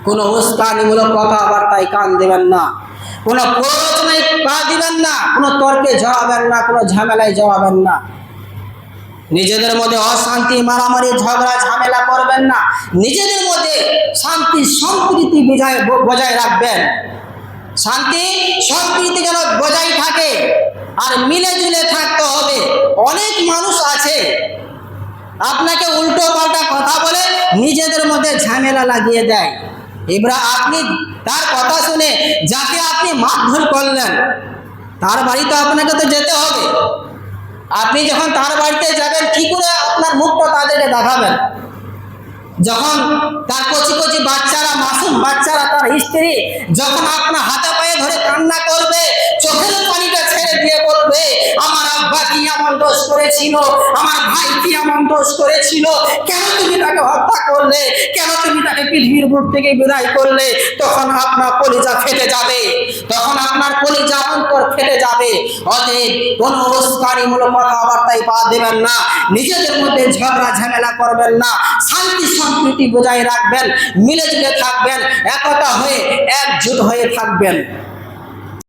কোনো উস্কানিমূলক কথাবার্তায় কান দেবেন না, কোনো প্ররোচনায় পা দিবেন না, কোনো তর্কে জড়াবেন না, কোনো ঝামেলায় জড়াবেন না। নিজেদের মধ্যে অশান্তি, মারামারি, ঝগড়া ঝামেলা করবেন না। নিজেদের মধ্যে শান্তি সম্প্রীতি বজায় রাখবেন। শান্তি সম্প্রীতি যেন বজায় থাকে আর মিলে জুলে থাকতে হবে। অনেক মানুষ আছে আপনাকে উল্টো পাল্টা কথা বলে নিজেদের মধ্যে ঝামেলা লাগিয়ে দেয়। এবার আপনি তার কথা শুনে যাকে আপনি মারধর করলেন, তার বাড়িতে আপনাকে তো যেতে হবে। আপনি যখন তার বাড়িতে যাবেন, কি করে আপনার মুখটা তাদেরকে দেখাবেন? যখন তার কচি কচি বাচ্চারা, মাসুম বাচ্চারা, তার স্ত্রী যখন আপনার হাতে পায়ে ধরে কান্না করবে, চোখের পানিটা ছেড়ে দিয়ে বলবে, আমার আব্বা কি এমন দোষ করেছিল, আমার ভাই কি এমন দোষ করেছিল, কেন তুমি তাকে হত্যা করলে, কেন তুমি তাকে পৃথিবীর বুক থেকে বিদায় করলে, তখন আপনার কলিজা ফেটে যাবে, তখন আপনার কলিজা অন্তর ফেটে যাবে। অতএব কোনো উস্কানিমূলক কথাবার্তায় পা দেবেন না, নিজেদের মধ্যে ঝগড়া ঝামেলা করবেন না, শান্তি সম্প্রীতি বজায় রাখবেন, মিলে জুলে থাকবেন, একতা হয়ে একজোট হয়ে থাকবেন।